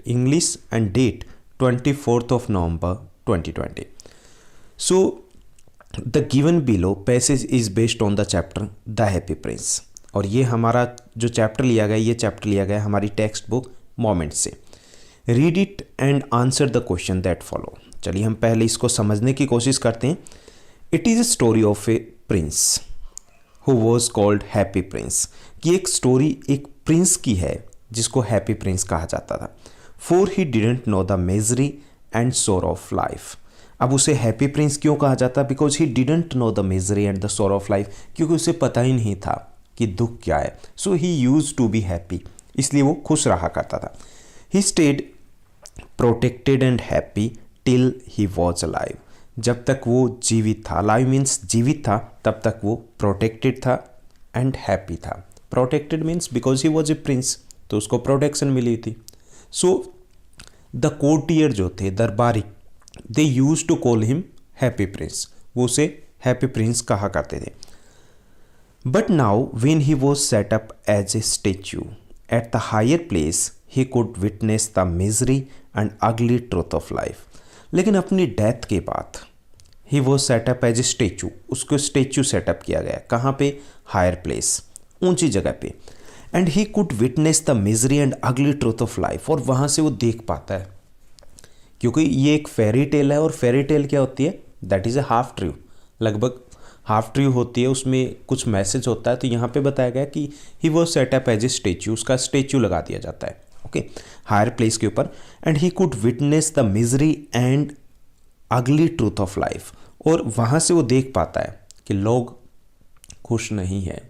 English and date 24th of November 2020. So the given below passage is based on the chapter The Happy Prince. और ये हमारा जो chapter लिया गया, ये चैप्टर लिया गया हमारी टेक्स्ट बुक मोमेंट से. Read it and answer the question that follow. चलिए हम पहले इसको समझने की कोशिश करते हैं. It is a story of A Prince who was called happy Prince. कि एक स्टोरी एक प्रिंस की है जिसको हैप्पी प्रिंस कहा जाता था. For he didn't know the misery and सोर ऑफ लाइफ. अब उसे हैप्पी प्रिंस क्यों कहा जाता? Because he didn't know the misery and the सोर ऑफ लाइफ. क्योंकि उसे पता ही नहीं था कि दुख क्या है. सो he use to be happy, इसलिए वो खुश रहा करता था. He stayed protected and happy till he was alive. जब तक वो जीवित था, अलाइव मीन्स जीवित था, तब तक वो प्रोटेक्टेड था एंड हैप्पी था. Protected means because he was a Prince, तो उसको प्रोटेक्शन मिली थी. सो द कोर्टियर जो थे, दरबारी, they used to call him happy prince. वो उसे हैप्पी प्रिंस कहा करते थे. But now when he was set up as a statue at the higher place he could witness the misery and ugly truth of life. लेकिन अपनी death के बाद he was set up as a statue. उसको statue set up किया गया. कहाँ पे? Higher place, ऊंची जगह पे. And he could witness the misery and ugly truth of life. और वहाँ से वो देख पाता है, क्योंकि ये एक फेरी टेल है. और फेरी टेल क्या होती है? That is a half true. लगभग हाफ ट्रू होती है, उसमें कुछ मैसेज होता है. तो यहाँ पे बताया गया कि he was set up as a statue. उसका स्टेचू लगा दिया जाता है, ओके, हायर प्लेस के ऊपर. And he could witness the misery and ugly truth of life. और वहाँ से वो देख पाता है कि लोग खुश नहीं हैं,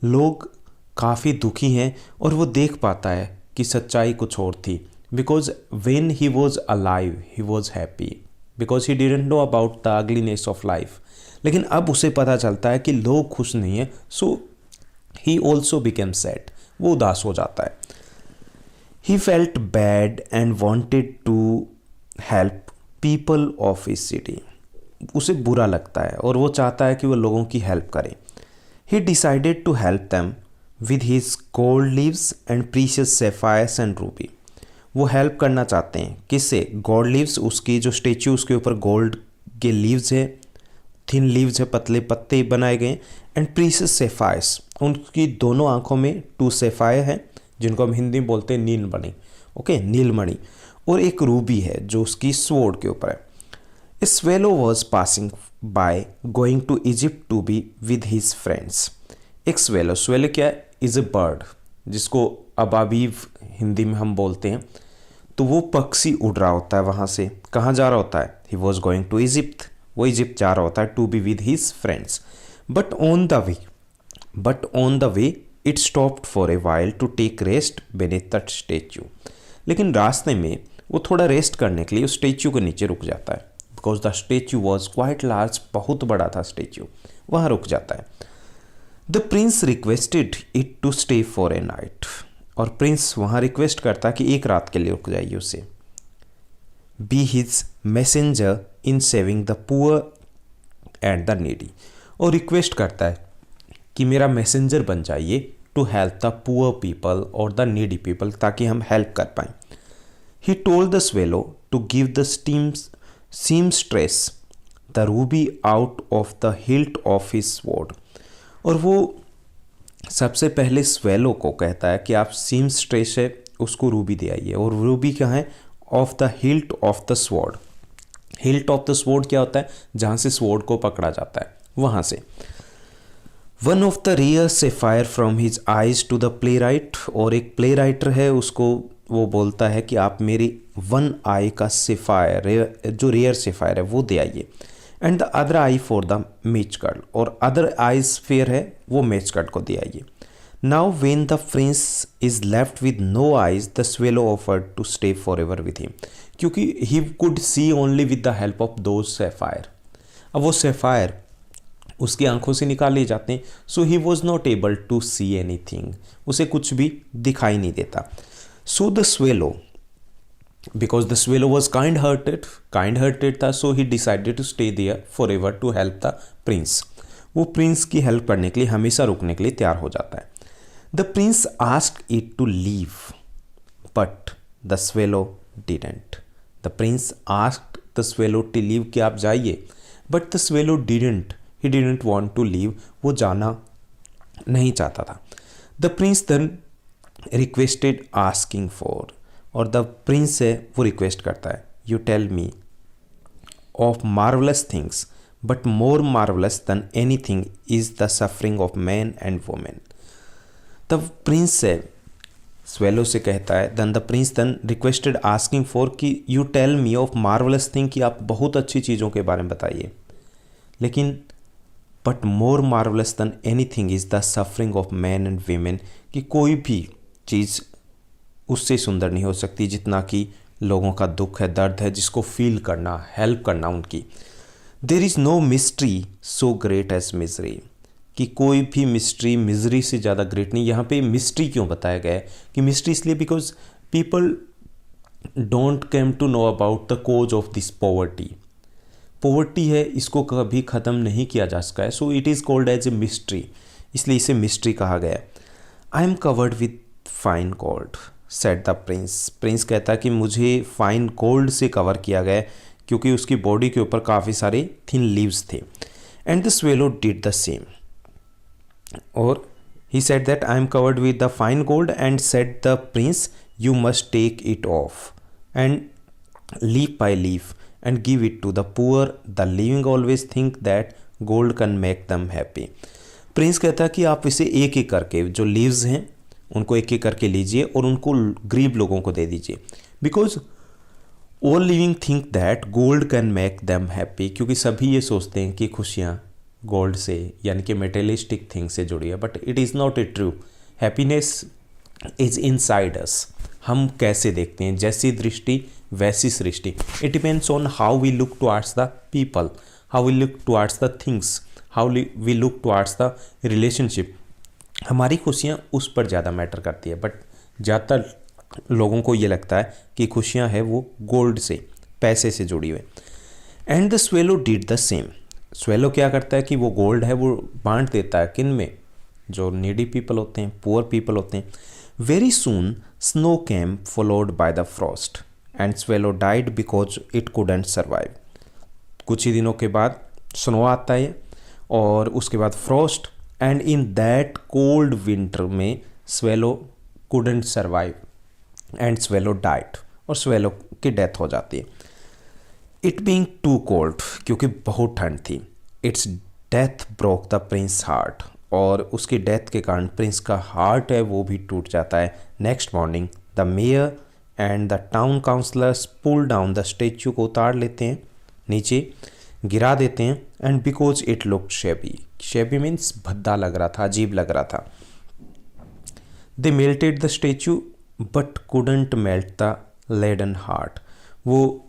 लोग काफ़ी दुखी हैं. और वो देख पाता है कि सच्चाई कुछ और थी. Because when he was alive he was happy because he didn't know about the ugliness of life. लेकिन अब उसे पता चलता है कि लोग खुश नहीं हैं. So he also became sad. वो उदास हो जाता है. He felt bad and wanted to help people of his city. उसे बुरा लगता है और वो चाहता है कि वो लोगों की हेल्प करे. He decided to help them with his gold leaves and precious sapphires and ruby. वो हेल्प करना चाहते हैं. किससे? Gold leaves. उसकी जो स्टेच्यू उसके ऊपर गोल्ड के लीव्स है, थिन लीव्स है, पतले पत्ते बनाए गए. And precious sapphires. उनकी दोनों आंखों में 2 सैफायर हैं, जिनको हम हिंदी में बोलते हैं नीलमणि, ओके, नीलमणि. और एक रूबी है जो उसकी स्वॉर्ड के ऊपर है. A swallow was passing by going to Egypt to be with his friends. एक स्वेलो, स्वेलो क्या है? इज़ ए बर्ड, जिसको अबाबीव हिंदी में हम बोलते हैं. तो वो पक्षी उड़ रहा होता है वहाँ से. कहाँ जा रहा होता है? He was going to Egypt. वो इजिप्ट जा रहा होता है to be with his friends. But on the way it stopped for a while to take rest beneath the statue. लेकिन रास्ते में वो थोड़ा रेस्ट करने के लिए उस स्टेच्यू के नीचे रुक जाता है. Because the statue was quite large, बहुत बड़ा था स्टेच्यू. वहाँ रुक जाता है. The prince requested it to stay for a night. और प्रिंस वहाँ रिक्वेस्ट करता कि एक रात के लिए रुक जाइए उसे. Be his messenger in saving the poor and the needy. और रिक्वेस्ट करता है कि मेरा मैसेंजर बन जाइए to help the poor people और द नीडी पीपल, ताकि हम हेल्प कर पाएँ. He told the swallow to give the seamstress the ruby out of the hilt of his sword. और वो सबसे पहले स्वेलो को कहता है कि आप सीमस्ट्रेस है उसको रूबी दे आइए. और रूबी क्या है? Of the hilt of the sword. Hilt of the sword क्या होता है? जहाँ से स्वॉर्ड को पकड़ा जाता है, वहाँ से. One of the rare sapphire from his eyes to the playwright. और एक प्ले राइटर है, उसको वो बोलता है कि आप मेरी वन आई का सेफायर, जो रेयर सेफायर है, वो दे आइए. And the other eye for the match girl. और अदर आइज फेयर है, वो मेच गर्ल को दे आइए. Now when the prince is left with no eyes the swallow offered to stay for ever with him. क्योंकि he could see only with the help of those sapphire. अब वो sapphire उसकी आंखों से निकाल लिए जाते हैं. So he was not able to see anything. उसे कुछ भी दिखाई नहीं देता. So the swallow, because the swallow was kind hearted था. So he decided to stay there for ever to help the prince. वो प्रिंस की help करने के लिए हमेशा रुकने के लिए तैयार हो जाता है. The prince asked it to leave but the swallow didn't. The prince asked the swallow to leave, कि आप जाइए, but the swallow didn't, he didn't want to leave, वो जाना नहीं चाहता था। The prince then requested asking for, और the prince है वो रिक्वेस्ट करता है, you tell me of marvellous things, but more marvellous than anything is the suffering of man and women. तब प्रिंस से स्वेलो से कहता है, then the prince then requested asking for, कि you tell me of marvellous thing, कि आप बहुत अच्छी चीज़ों के बारे में बताइए, लेकिन but more marvellous than anything is the suffering of man and women, कि कोई भी चीज़ उससे सुंदर नहीं हो सकती जितना कि लोगों का दुख है, दर्द है, जिसको फील करना, हेल्प करना उनकी। There is no mystery so great as misery, कि कोई भी मिस्ट्री मिजरी से ज़्यादा ग्रेट नहीं। यहाँ पे मिस्ट्री क्यों बताया गया है कि मिस्ट्री इसलिए because people don't came to know about the cause of this poverty. Poverty है, इसको कभी ख़त्म नहीं किया जा सका है, so it is called as a mystery, इसलिए इसे मिस्ट्री कहा गया है। I am covered with fine gold said the prince. Prince कहता है कि मुझे फाइन गोल्ड से कवर किया गया है, क्योंकि उसकी बॉडी के ऊपर काफ़ी सारे थिन लीव्स थे। And the swallow did the same, और he said that I am covered with the fine gold, and said the prince, you must take it off and leaf by leaf and give it to the poor. The living always think that gold can make them happy. Prince कहता है कि आप इसे एक एक करके, जो leaves हैं उनको एक एक करके लीजिए और उनको गरीब लोगों को दे दीजिए, because all living think that gold can make them happy, क्योंकि सभी ये सोचते हैं कि खुशियाँ गोल्ड से यानी कि मेटेलिस्टिक थिंग से जुड़ी है, but it is not a true. Happiness is inside us. हम कैसे देखते हैं, जैसी दृष्टि वैसी सृष्टि। It depends on how we look towards the people, how we look towards the things, how we look towards the relationship. हमारी खुशियाँ उस पर ज़्यादा मैटर करती है, बट ज़्यादातर लोगों को ये लगता है कि खुशियाँ हैं वो गोल्ड से, पैसे से जुड़ी हुई। And the swallow did the same. Swallow क्या करता है कि वो गोल्ड है वो बांट देता है, किन में, जो नीडी पीपल होते हैं, पुअर पीपल होते हैं। Very soon snow came followed by the Frost and swallow died because it couldn't survive. कुछ ही दिनों के बाद स्नो आता है और उसके बाद frost, and in that cold winter में swallow couldn't survive and swallow died, और स्वेलो की डेथ हो जाती है। इट बीइंग टू कोल्ड, क्योंकि बहुत ठंड थी। It's death broke the Prince heart, और उसकी डेथ के कारण प्रिंस का हार्ट है वो भी टूट जाता है। Next morning the mayor and the town councillors pull down the statue को उतार लेते हैं, नीचे गिरा देते हैं। And because it looked shabby, shabby means भद्दा लग रहा था, अजीब लग रहा था। They melted the statue but couldn't melt the leaden heart. वो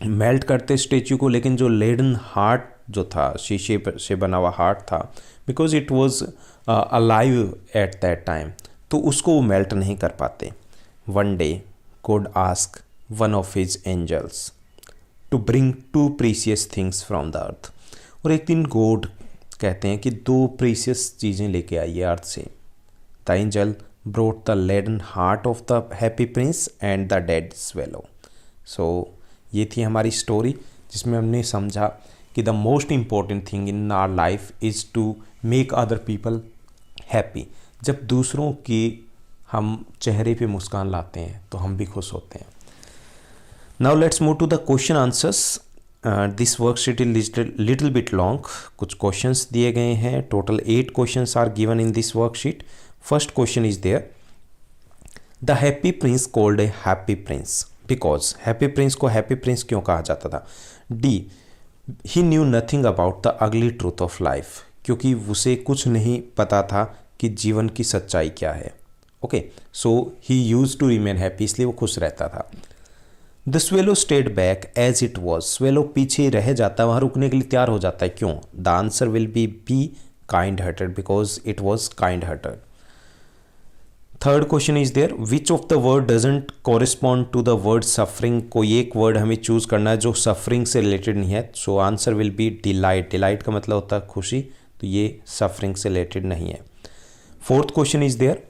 मेल्ट करते स्टेच्यू को, लेकिन जो लेडन हार्ट जो था, शीशे से बना हुआ हार्ट था, because it was alive at that time, तो उसको वो मेल्ट नहीं कर पाते। One day God ask one of his angels to bring two precious things from the earth. और एक दिन गॉड कहते हैं कि दो प्रीसियस चीज़ें लेके आइए अर्थ से। The angel brought the leaden heart of the happy prince and the dead swallow. So ये थी हमारी स्टोरी, जिसमें हमने समझा कि the most important thing in our life is to make other people happy. जब दूसरों की हम चेहरे पे मुस्कान लाते हैं तो हम भी खुश होते हैं। Now let's move to the question answers. This worksheet is little bit long. कुछ क्वेश्चंस दिए गए हैं, total 8 questions are given in this worksheet. First question is there, the happy prince called a happy prince because. Happy prince को happy prince क्यों कहा जाता था? D, he knew nothing about the ugly truth of life, क्योंकि उसे कुछ नहीं पता था कि जीवन की सच्चाई क्या है। Okay, so he use to remain happy, इसलिए वो खुश रहता था। The swallow stayed back as it was. Swallow पीछे रह जाता है, वहाँ रुकने के लिए तैयार हो जाता है। क्यों? The answer will be kind hearted, because it was kind hearted. Third question is there, which of the word doesn't correspond to the word suffering. कोई एक वर्ड हमें चूज करना है जो सफरिंग से रिलेटेड नहीं है। So answer will B delight. Delight का मतलब होता है खुशी, तो ये सफरिंग से रिलेटेड नहीं है। Fourth question is there,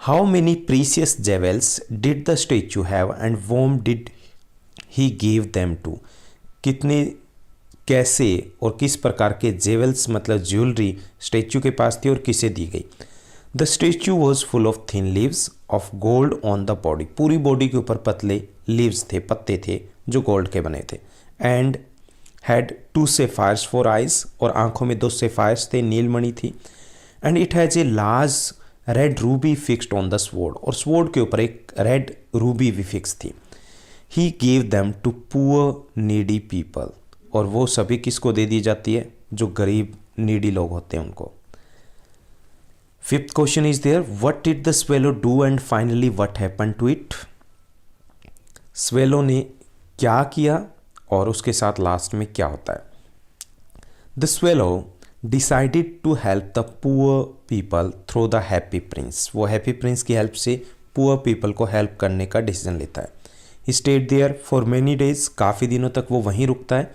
how many precious jewels did the statue have and whom did he give them to? कितने, कैसे और किस प्रकार के जेवल्स मतलब ज्वेलरी स्टेचू के पास थी और किसे दी गई? The statue was full of thin leaves of gold on the body, पूरी बॉडी के ऊपर पतले लीव्स थे, पत्ते थे जो गोल्ड के बने थे। And had 2 sapphires for eyes, और आंखों में 2 सेफायर्स थे, नीलमणि थी। And it has a large red ruby fixed on the sword, और स्वॉर्ड के ऊपर एक रेड रूबी भी फिक्स थी। He gave them to poor needy people, और वो सभी किसको दे दी जाती है? जो गरीब नीडी लोग होते हैं उनको। Fifth question is there, what did the swallow do and finally what happened to it? Swallow ने क्या किया और उसके साथ लास्ट में क्या होता है? The swallow decided to help the poor people through the happy prince, वो हैप्पी प्रिंस की हेल्प से पुअर पीपल को हेल्प करने का डिसीजन लेता है। He stayed there for many days, काफ़ी दिनों तक वो वहीं रुकता है।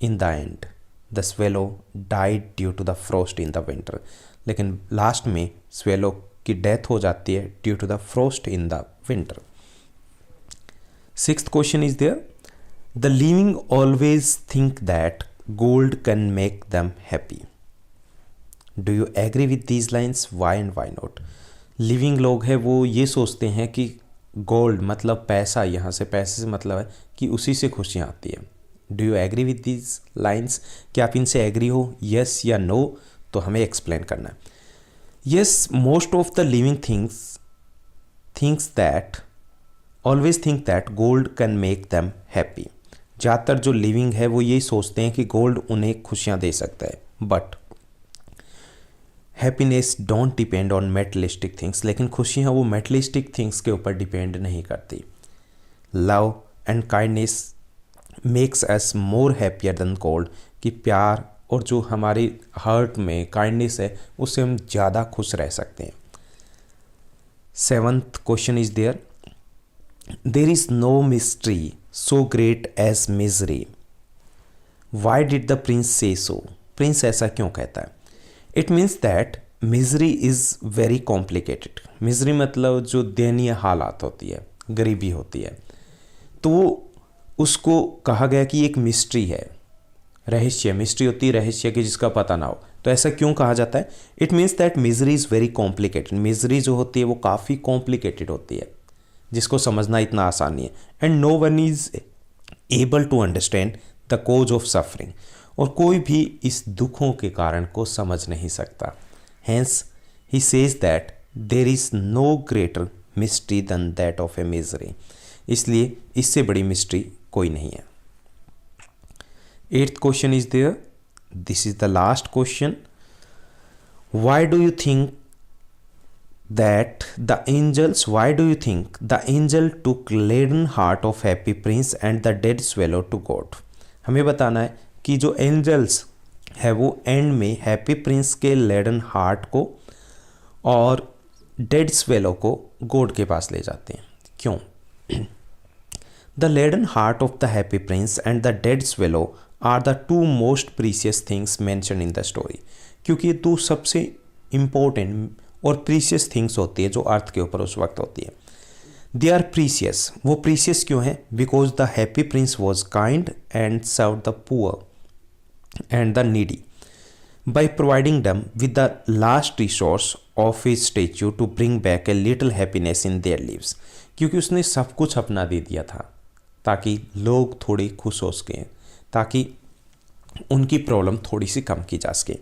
In the end the swallow died due to the frost in the winter, लेकिन लास्ट में स्वेलो की डेथ हो जाती है due to the frost in the winter. Sixth question is there, the living always think that gold can make them happy. Do you agree with these lines? Why and why not? Living लोग हैं वो ये सोचते हैं कि gold मतलब पैसा, यहाँ से पैसे से मतलब है कि उसी से खुशियाँ आती है। Do you agree with these lines? क्या आप इनसे एग्री हो, यस या नो? तो हमें एक्सप्लेन करना है। Yes, most of the living thinks that always think that gold can make them happy. ज़्यादातर जो लिविंग है वो यही सोचते हैं कि गोल्ड उन्हें खुशियाँ दे सकता है। But happiness don't depend on मेटलिस्टिक things, लेकिन खुशियाँ वो मेटलिस्टिक थिंग्स के ऊपर डिपेंड नहीं करती। Love and kindness makes us more happier than gold, कि प्यार और जो हमारी हार्ट में काइंडनेस है उससे हम ज़्यादा खुश रह सकते हैं। Seventh question is there, there is no mystery so great as misery, why did the prince say so? Prince ऐसा क्यों कहता है? It means that misery is very complicated. Misery मतलब जो दयनीय हालात होती है, गरीबी होती है, तो उसको कहा गया कि एक मिस्ट्री है, रहस्य। मिस्ट्री होती है रहस्य की जिसका पता ना हो, तो ऐसा क्यों कहा जाता है? It means that misery is very complicated. Misery जो होती है वो काफ़ी कॉम्प्लिकेटेड होती है, जिसको समझना इतना आसान नहीं है। And no one is able to understand the cause of suffering, और कोई भी इस दुखों के कारण को समझ नहीं सकता। Hence he says that there is no greater mystery than that of a misery, इसलिए इससे बड़ी मिस्ट्री कोई नहीं है। Eighth question is there, this is the last question, why do you think that the angels, why do you think the angel took laden heart of happy prince and the dead swallow to God? हमें बताना है कि जो angels है वो and में happy Prince के laden heart को और डेड स्वेलो को गॉड के पास ले जाते हैं। क्यों? The leaden heart of the happy prince and the dead swallow are the 2 most precious things mention in the story, क्योंकि ये 2 सबसे इम्पोर्टेंट और प्रीसियस थिंग्स होती है जो अर्थ के ऊपर उस वक्त होती है। दे आर प्रीसियस, वो प्रीसियस क्यों है? Because the happy prince was kind and serve the poor and the needy by providing them with the last resource of his statue to bring back a little happiness in their lives, क्योंकि उसने सब कुछ अपना दे दिया था ताकि लोग थोड़े खुश हो सकें, ताकि उनकी प्रॉब्लम थोड़ी सी कम की जा सके।